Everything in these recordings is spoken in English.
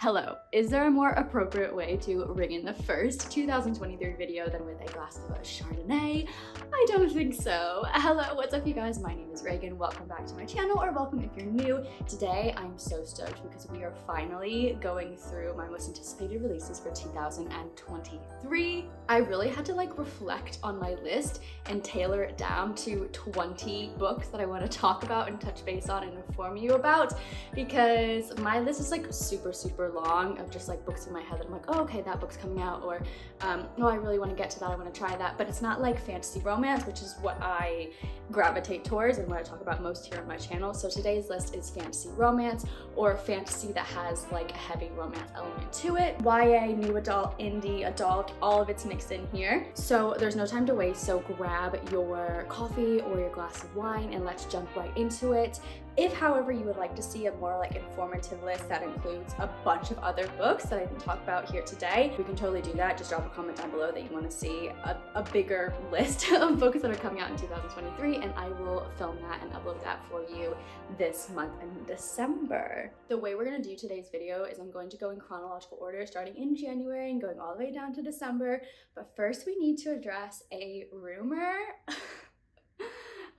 Hello, is there a more appropriate way to ring in the first 2023 video than with a glass of a Chardonnay? I don't think so. Hello, what's up you guys? My name is Ragan. Welcome back to my channel, or welcome if you're new. Today, I'm so stoked because we are finally going through my most anticipated releases for 2023. I really had to reflect on my list and tailor it down to 20 books that I want to talk about and touch base on and inform you about, because my list is super long of just books in my head that I'm like, oh, okay, that book's coming out, or oh, I really want to get to that, I want to try that. But it's not like fantasy romance, which is what I gravitate towards and what I talk about most here on my channel. So today's list is fantasy romance, or fantasy that has a heavy romance element to it. YA, new adult, indie, adult, all of it's mixed in here. So there's no time to waste, so grab your coffee or your glass of wine and let's jump right into it. If, however, you would like to see a more informative list that includes a bunch of other books that I didn't talk about here today, we can totally do that. Just drop a comment down below that you want to see a bigger list of books that are coming out in 2023, and I will film that and upload that for you this month in December. The way we're going to do today's video is I'm going to go in chronological order, starting in January and going all the way down to December. But first we need to address a rumor.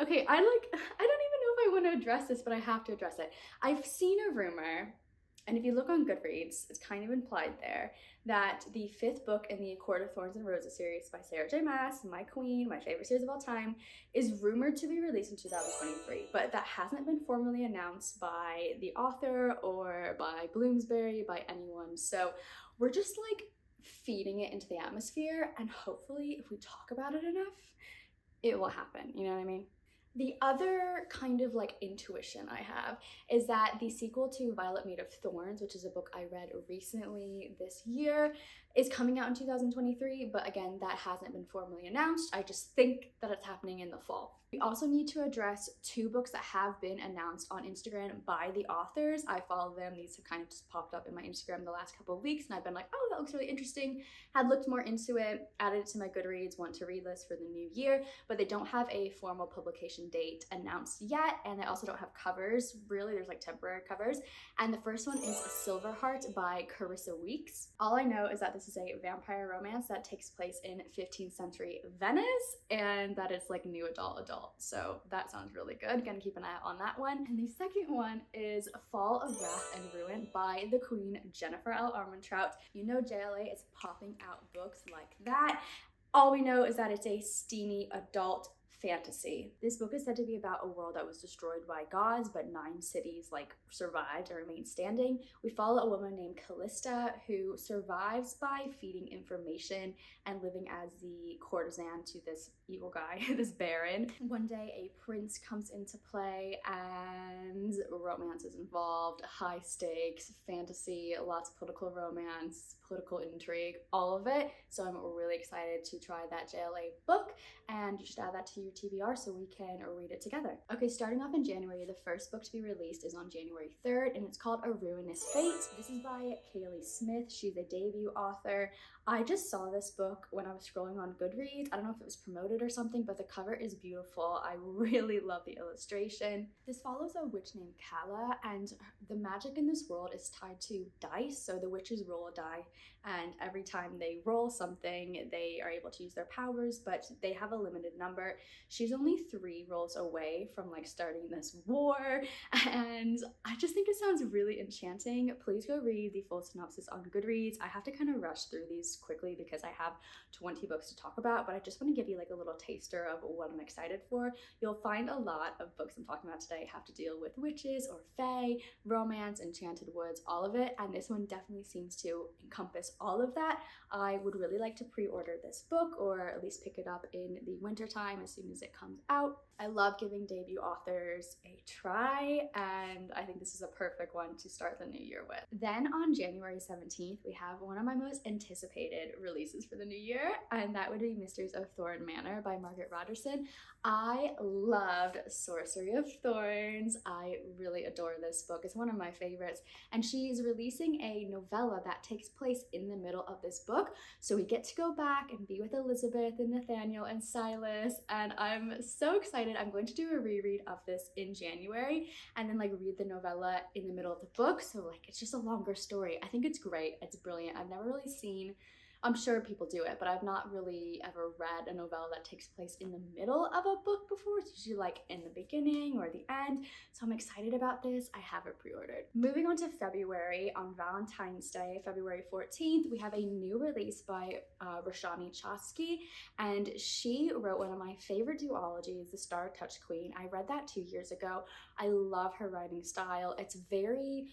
Okay, I don't even know if I want to address this, but I have to address it. I've seen a rumor, and if you look on Goodreads, it's kind of implied there, that the 5th book in the A Court of Thorns and Roses series by Sarah J. Maas, my queen, my favorite series of all time, is rumored to be released in 2023, but that hasn't been formally announced by the author or by Bloomsbury, by anyone. So we're just feeding it into the atmosphere, and hopefully if we talk about it enough, it will happen, you know what I mean? The other kind of intuition I have is that the sequel to Violet Made of Thorns, which is a book I read recently this year, is coming out in 2023, but again, that hasn't been formally announced. I just think that it's happening in the fall. We also need to address 2 books that have been announced on Instagram by the authors. I follow them. These have kind of just popped up in my Instagram the last couple of weeks, and I've been like, oh, that looks really interesting. Had looked more into it, added it to my Goodreads want to read list for the new year, but they don't have a formal publication date announced yet, and they also don't have covers. Really, there's temporary covers. And the first one is Silverheart by Carissa Weeks. All I know is that this is a vampire romance that takes place in 15th century Venice, and that it's new adult. So that sounds really good. Gonna keep an eye out on that one. And the second one is Fall of Wrath and Ruin by the Queen, Jennifer L. Armentrout. You know JLA is popping out books like that. All we know is that it's a steamy adult fantasy. This book is said to be about a world that was destroyed by gods, but 9 cities survived and remained standing. We follow a woman named Callista who survives by feeding information and living as the courtesan to this evil guy, this baron. One day a prince comes into play and romance is involved, high stakes, fantasy, lots of political romance, political intrigue, all of it. So I'm really excited to try that JLA book, and you should add that to your TBR so we can read it together. Okay, starting off in January, the first book to be released is on January 3rd, and it's called A Ruinous Fate. This is by Kaylee Smith. She's a debut author. I just saw this book when I was scrolling on Goodreads. I don't know if it was promoted or something, but the cover is beautiful. I really love the illustration. This follows a witch named Kala, and the magic in this world is tied to dice. So the witches roll a die, and every time they roll something, they are able to use their powers, but they have a limited number. She's only 3 rolls away from starting this war, and I just think it sounds really enchanting. Please go read the full synopsis on Goodreads. I have to kind of rush through these quickly because I have 20 books to talk about, but I just want to give you a little taster of what I'm excited for. You'll find a lot of books I'm talking about today have to deal with witches or fae, romance, enchanted woods, all of it, and this one definitely seems to encompass all of that. I would really like to pre-order this book, or at least pick it up in the winter time as soon as it comes out. I love giving debut authors a try, and I think this is a perfect one to start the new year with. Then on January 17th, we have one of my most anticipated releases for the new year, and that would be Mysteries of Thorn Manor by Margaret Rogerson. I loved Sorcery of Thorns. I really adore this book. It's one of my favorites, and she's releasing a novella that takes place in the middle of this book, so we get to go back and be with Elizabeth and Nathaniel and Silas, and I'm so excited. I'm going to do a reread of this in January and then like read the novella in the middle of the book. So like it's just a longer story. I think it's great. It's brilliant. I've never really seen, I'm sure people do it, but I've not really ever read a novella that takes place in the middle of a book before. It's usually like in the beginning or the end. So I'm excited about this. I have it pre-ordered. Moving on to February, on Valentine's Day, February 14th, we have a new release by Roshani Chosky, and she wrote one of my favorite duologies, The Star-Touched Queen. I read that 2 years ago. I love her writing style. It's very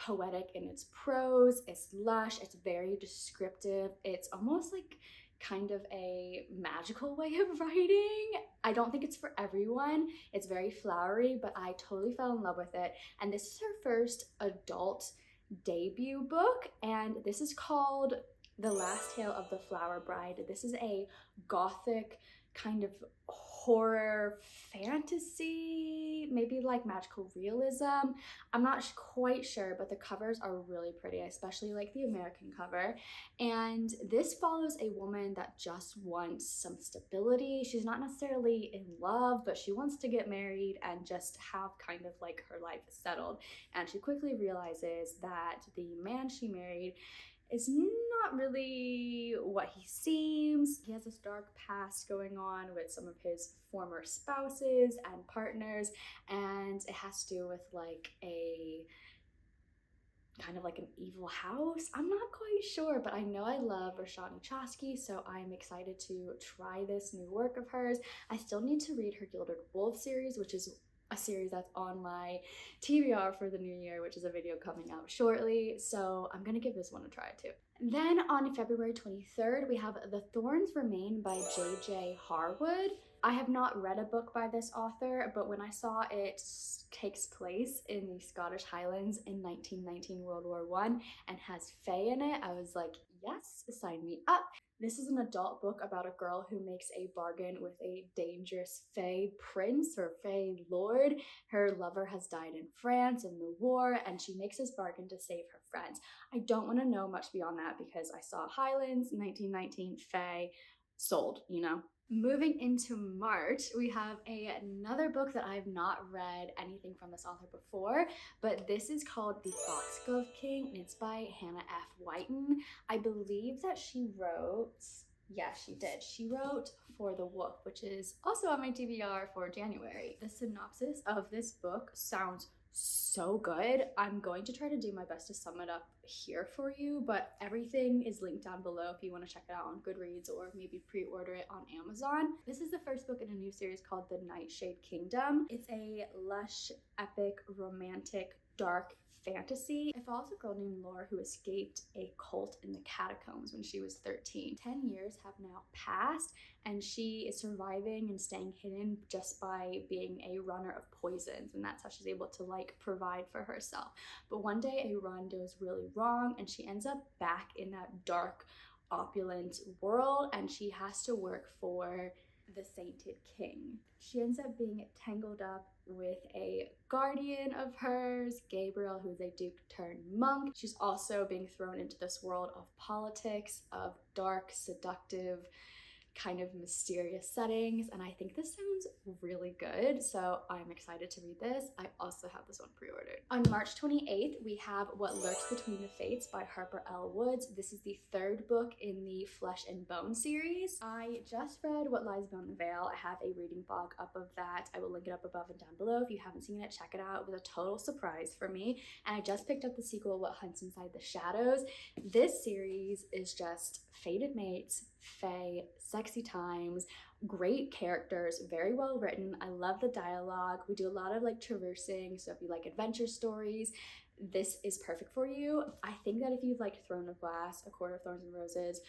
poetic in its prose, it's lush, it's very descriptive, it's almost like kind of a magical way of writing. I don't think it's for everyone. It's very flowery, but I totally fell in love with it. And this is her first adult debut book, and this is called The Last Tale of the Flower Bride. This is a gothic kind of horror fantasy, maybe like magical realism. I'm not quite sure, but the covers are really pretty. I especially like the American cover. And this follows a woman that just wants some stability. She's not necessarily in love, but she wants to get married and just have kind of like her life settled. And she quickly realizes that the man she married is not really what he seems. He has this dark past going on with some of his former spouses and partners, and it has to do with like a kind of like an evil house. I'm not quite sure, but I know I love Roshani Chosky, so I'm excited to try this new work of hers. I still need to read her Gilded Wolf series, which is a series that's on my TBR for the new year, which is a video coming out shortly. So I'm gonna give this one a try too. Then on February 23rd, we have The Thorns Remain by J.J. Harwood. I have not read a book by this author, but when I saw it takes place in the Scottish Highlands in 1919 World War I and has fae in it, I was like, yes, sign me up. This is an adult book about a girl who makes a bargain with a dangerous fae prince or fae lord. Her lover has died in France in the war, and she makes this bargain to save her friends. I don't want to know much beyond that because I saw Highlands, 1919, fae, sold, you know? Moving into March, we have another book that I have not read anything from this author before, but this is called The Foxglove King, and it's by Hannah F. Whiten. I believe that she wrote, yes, she did. She wrote For the Wolf, which is also on my TBR for January. The synopsis of this book sounds so good. I'm going to try to do my best to sum it up here for you, but everything is linked down below if you want to check it out on Goodreads or maybe pre-order it on Amazon. This is the first book in a new series called The Nightshade Kingdom. It's a lush, epic, romantic, dark fantasy. It follows a girl named Laura who escaped a cult in the catacombs when she was 13. 10 years have now passed, and she is surviving and staying hidden just by being a runner of poisons, and that's how she's able to like provide for herself. But one day a run goes really wrong and she ends up back in that dark, opulent world, and she has to work for the Sainted King. She ends up being tangled up with a guardian of hers, Gabriel, who's a duke turned monk. She's also being thrown into this world of politics, of dark, seductive, kind of mysterious settings, and I think this sounds really good, so I'm excited to read this. I also have this one pre-ordered. On March 28th, we have What Lurks Between the Fates by Harper L. Woods. This is the third book in the Flesh and Bone series. I just read What Lies Beyond the Veil. I have a reading blog up of that. I will link it up above and down below. If you haven't seen it, check it out. It was a total surprise for me, and I just picked up the sequel, What Hunts Inside the Shadows. This series is just fated mates, fae, sexy times, great characters, very well written. I love the dialogue. We do a lot of like traversing, so if you like adventure stories, this is perfect for you. I think that if you've liked Throne of Glass, A Court of Thorns and Roses,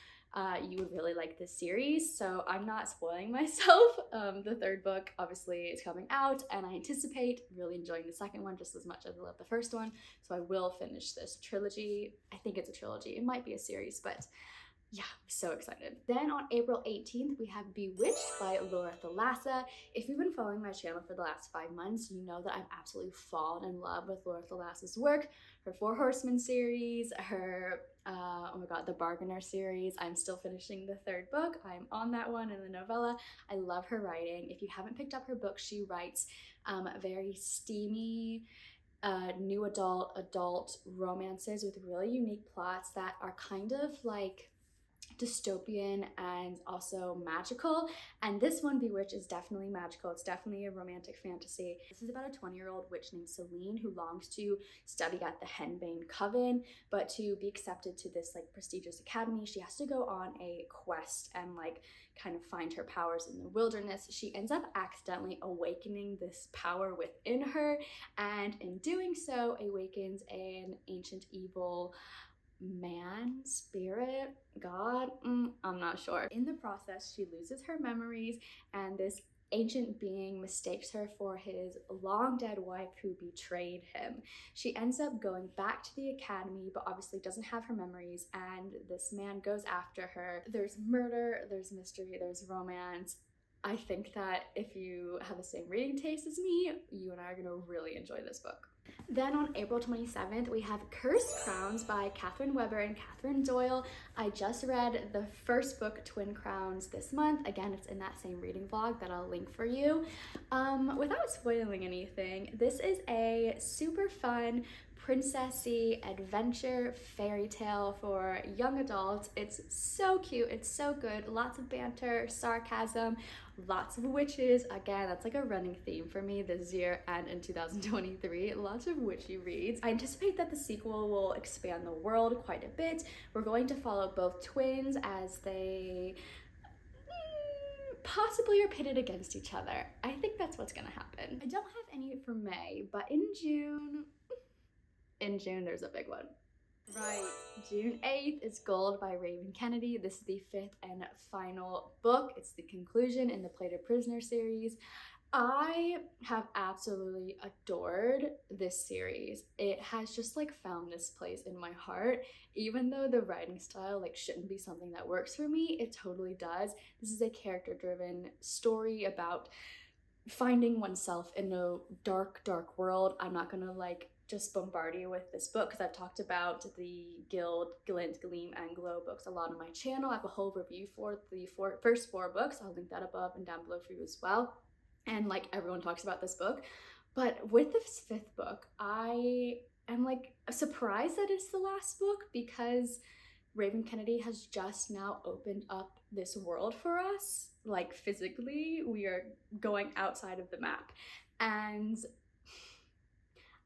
you would really like this series, so I'm not spoiling myself. The third book obviously is coming out, and I anticipate really enjoying the second one just as much as I love the first one, so I will finish this trilogy. I think it's a trilogy. It might be a series, but Yeah, so excited. Then on April 18th, we have Bewitched by Thalassa. If you've been following my channel for the last 5 months, you know that I've absolutely fallen in love with Thalassa's work. Her Four Horsemen series, her, oh my god, the Bargainer series. I'm still finishing the 3rd book. I'm on that one in the novella. I love her writing. If you haven't picked up her book, she writes very steamy, new adult romances with really unique plots that are kind of like dystopian and also magical. And this one, Bewitched, is definitely magical. It's definitely a romantic fantasy. This is about a 20-year-old witch named Celine who longs to study at the Henbane Coven, but to be accepted to this like prestigious academy, she has to go on a quest and like kind of find her powers in the wilderness. She ends up accidentally awakening this power within her, and in doing so awakens an ancient evil man, spirit, god, I'm not sure. In the process, she loses her memories, and this ancient being mistakes her for his long dead wife who betrayed him. She ends up going back to the academy, but obviously doesn't have her memories, and this man goes after her. There's murder, there's mystery, there's romance. I think that if you have the same reading taste as me, you and I are gonna really enjoy this book. Then on April 27th, we have Cursed Crowns by Catherine Weber and Catherine Doyle. I just read the first book, Twin Crowns, this month. Again, it's in that same reading vlog that I'll link for you. Without spoiling anything, this is a super fun princessy adventure fairy tale for young adults. It's so cute, it's so good, lots of banter, sarcasm, lots of witches. Again, that's like a running theme for me this year and in 2023, lots of witchy reads. I anticipate that the sequel will expand the world quite a bit. We're going to follow both twins as they possibly are pitted against each other. I think that's what's gonna happen. I don't have any for May, but in June there's a big one. Right, June 8th is Gold by Raven Kennedy. This is the 5th and final book. It's the conclusion in the Plated Prisoner series. I have absolutely adored this series. It has just like found this place in my heart. Even though the writing style like shouldn't be something that works for me, it totally does. This is a character-driven story about finding oneself in a dark, dark world. I'm not gonna like just bombard you with this book because I've talked about the Guild, Glint, Gleam, and Glow books a lot on my channel. I have a whole review for the first 4 books. I'll link that above and down below for you as well. And like everyone talks about this book. But with this 5th book, I am like surprised that it's the last book because Raven Kennedy has just now opened up this world for us. Like physically, we are going outside of the map. And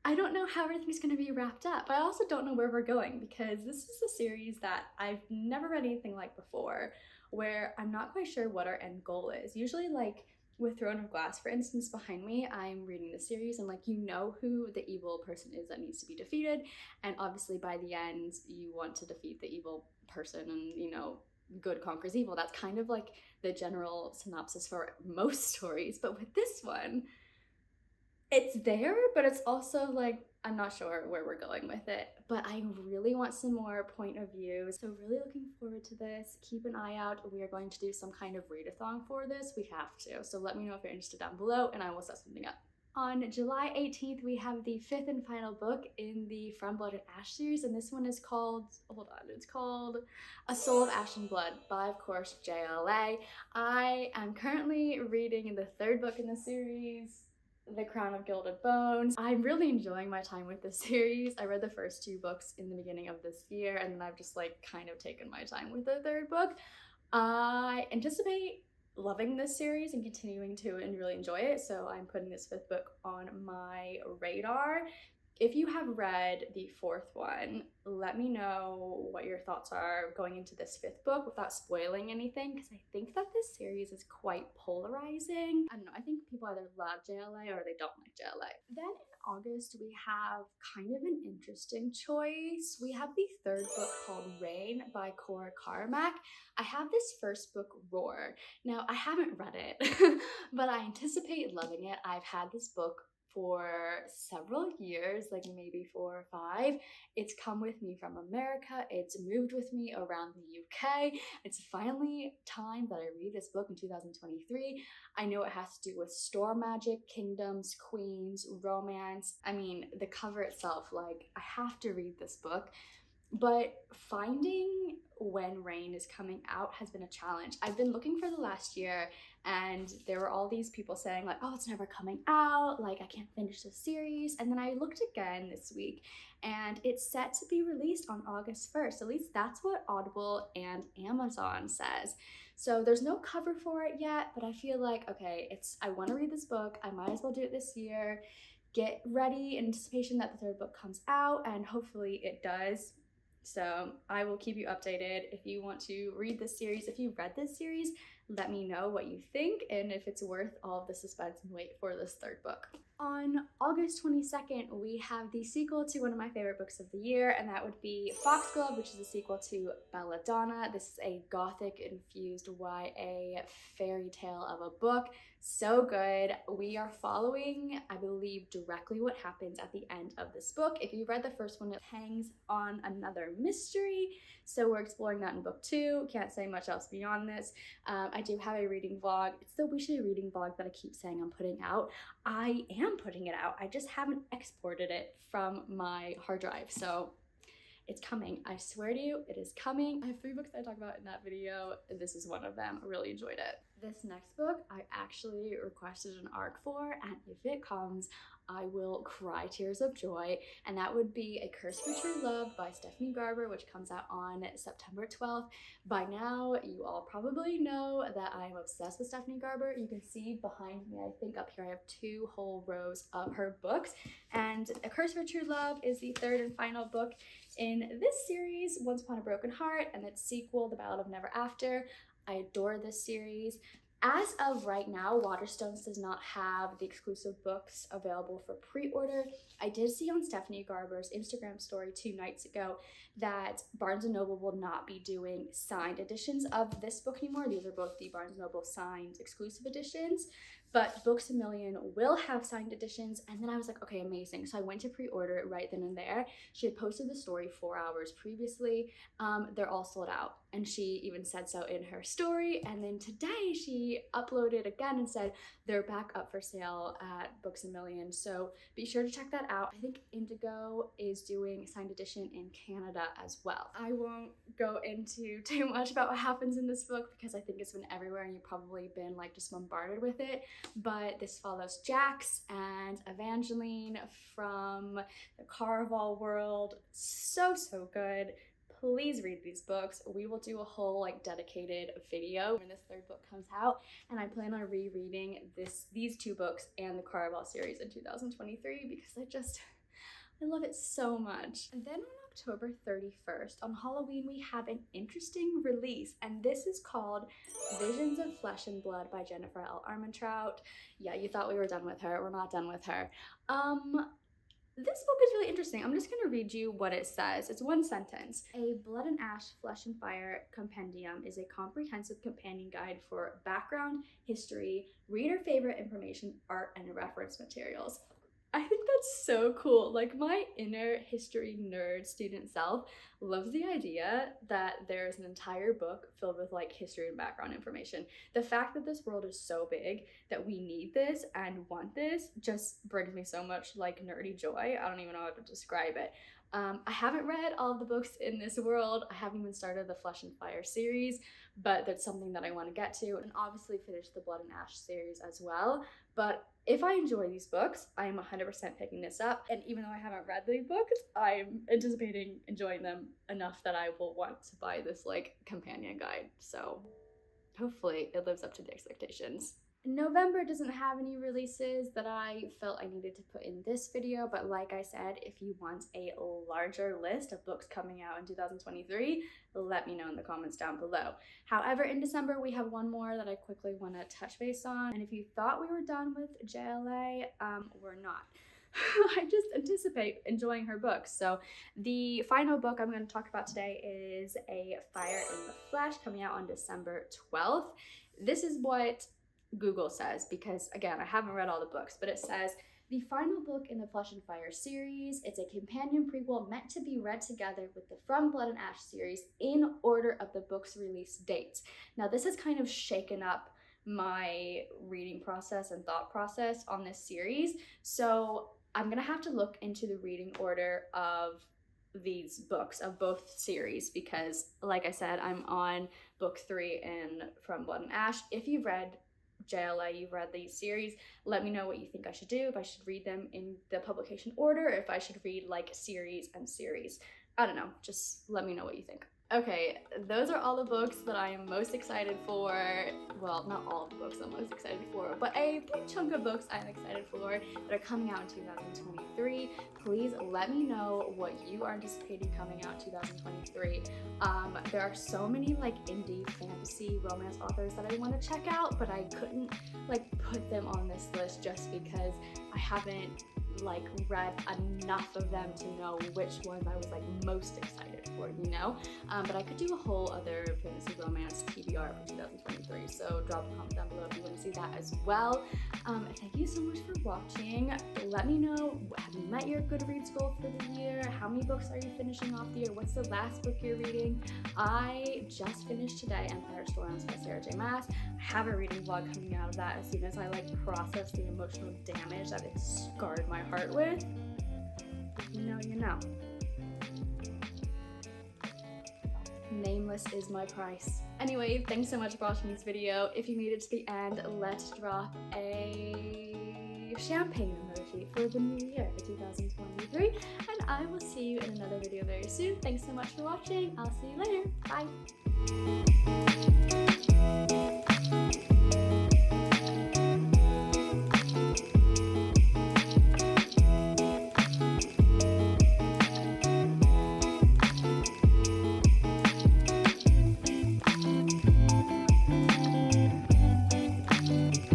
I don't know how everything's going to be wrapped up. I also don't know where we're going because this is a series that I've never read anything like before, where I'm not quite sure what our end goal is. Usually like with Throne of Glass, for instance, behind me, I'm reading the series and like you know who the evil person is that needs to be defeated, and obviously by the end you want to defeat the evil person and you know good conquers evil. That's kind of like the general synopsis for most stories, but with this one, it's there, but it's also like I'm not sure where we're going with it, but I really want some more point of view. So really looking forward to this. Keep an eye out. We are going to do some kind of readathon for this. We have to. So let me know if you're interested down below and I will set something up. On July 18th, we have the 5th and final book in the From Blood and Ash series, and this one is called, hold on, it's called A Soul of Ash and Blood by, of course, JLA. I am currently reading the 3rd book in the series, The Crown of Gilded Bones. I'm really enjoying my time with this series. I read the first 2 books in the beginning of this year, and then I've just like kind of taken my time with the 3rd book. I anticipate loving this series and continuing to and really enjoy it, so I'm putting this 5th book on my radar. If you have read the 4th one, let me know what your thoughts are going into this 5th book without spoiling anything, because I think that this series is quite polarizing. I don't know, I think people either love JLA or they don't like JLA. Then in August, we have kind of an interesting choice. We have the 3rd book called Rain by Cora Carmack. I have this first book, Roar. Now, I haven't read it, but I anticipate loving it. I've had this book for several years, like maybe 4 or 5. It's come with me from America. It's moved with me around the UK. It's finally time that I read this book in 2023. I know it has to do with storm magic, kingdoms, queens, romance. I mean, the cover itself, like, I have to read this book. But finding when rain is coming out has been a challenge. I've been looking for the last year, and there were all these people saying like, oh, it's never coming out, like I can't finish the series. And then I looked again this week, and it's set to be released on August 1st. At least that's what Audible and Amazon says. So there's no cover for it yet, but I feel like, okay, I want to read this book. I might as well do it this year. Get ready in anticipation that the third book comes out, and hopefully it does. So I will keep you updated. If you want to read this series, if you've read this series, let me know what you think and if it's worth all of the suspense and wait for this third book. On August 22nd, we have the sequel to one of my favorite books of the year, and that would be Foxglove, which is a sequel to Belladonna. This is a gothic-infused YA fairy tale of a book. So good. We are following, I believe, directly what happens at the end of this book. If you read the first one, it hangs on another mystery. So we're exploring that in book 2. Can't say much else beyond this. I do have a reading vlog. It's the We Should Reading vlog that I keep saying I'm putting out. I am putting it out. I just haven't exported it from my hard drive. So it's coming. I swear to you, it is coming. I have 3 books that I talk about in that video. This is one of them. I really enjoyed it. This next book, I actually requested an ARC for, and if it comes, I will cry tears of joy, and that would be A Curse for True Love by Stephanie Garber, which comes out on September 12th. By now, you all probably know that I'm obsessed with Stephanie Garber. You can see behind me, I think up here, I have 2 whole rows of her books, and A Curse for True Love is the 3rd and final book in this series, Once Upon a Broken Heart, and its sequel, The Ballad of Never After. I adore this series. As of right now, Waterstones does not have the exclusive books available for pre-order. I did see on Stephanie Garber's Instagram story 2 nights ago that Barnes & Noble will not be doing signed editions of this book anymore. These are both the Barnes & Noble signed exclusive editions, but Books A Million will have signed editions. And then I was like, okay, amazing. So I went to pre-order it right then and there. She had posted the story 4 hours previously. They're all sold out. And she even said so in her story. And then today she uploaded again and said they're back up for sale at Books A Million. So be sure to check that out. I think Indigo is doing signed edition in Canada as well. I won't go into too much about what happens in this book because I think it's been everywhere and you've probably been like just bombarded with it. But this follows Jax and Evangeline from the Caraval world. So good. Please read these books. We will do a whole like dedicated video when this 3rd book comes out, and I plan on rereading these 2 books and the Caraval series in 2023 because I love it so much. And then on October 31st, on Halloween, we have an interesting release, and this is called Visions of Flesh and Blood by Jennifer L. Armentrout. Yeah, you thought we were done with her. We're not done with her. This book is really interesting. I'm just going to read you what it says. It's 1 sentence. A Blood and Ash, Flesh and Fire compendium is a comprehensive companion guide for background, history, reader favorite information, art, and reference materials. I think that's so cool. Like, my inner history nerd student self loves the idea that there's an entire book filled with like history and background information. The fact that this world is so big that we need this and want this just brings me so much like nerdy joy. I don't even know how to describe it. I haven't read all of the books in this world. I haven't even started the Flesh and Fire series, but that's something that I want to get to, and obviously finish the Blood and Ash series as well. But if I enjoy these books, I am 100% picking this up, and even though I haven't read these books, I'm anticipating enjoying them enough that I will want to buy this like companion guide. So hopefully it lives up to the expectations. November doesn't have any releases that I felt I needed to put in this video, but like I said, if you want a larger list of books coming out in 2023, let me know in the comments down below. However, in December, we have 1 more that I quickly want to touch base on, and if you thought we were done with JLA, we're not. I just anticipate enjoying her books. So the final book I'm going to talk about today is A Fire in the Flesh, coming out on December 12th. This is what Google says, because again, I haven't read all the books, but it says the final book in the Flesh and Fire series. It's a companion prequel meant to be read together with the From Blood and Ash series in order of the book's release dates. Now, this has kind of shaken up my reading process and thought process on this series, so I'm gonna have to look into the reading order of these books, of both series, because like I said, I'm on book 3 in From Blood and Ash. If you've read JLA, you've read these series, let me know what you think I should do, if I should read them in the publication order, or if I should read like series and series. I don't know, just let me know what you think. Okay, those are all the books that I am most excited for. Well, not all of the books I'm most excited for, but a big chunk of books I'm excited for that are coming out in 2023. Please let me know what you are anticipating coming out in 2023. There are so many like indie fantasy romance authors that I want to check out, but I couldn't like put them on this list just because I haven't like read enough of them to know which ones I was like most excited for, you know? But I could do a whole other fantasy romance TBR for 2023, so drop a comment down below if you want to see that as well. Thank you so much for watching. Let me know, have you met your Goodreads goal for the year? How many books are you finishing off the year? What's the last book you're reading? I just finished today Empire Storms by Sarah J. Maas. I have a reading vlog coming out of that as soon as I like process the emotional damage that it scarred my heart with. If you know, you know. Nameless is my price. Anyway, thanks so much for watching this video. If you made it to the end, let's drop a champagne emoji for the new year, for 2023. And I will see you in another video very soon. Thanks so much for watching. I'll see you later. Bye.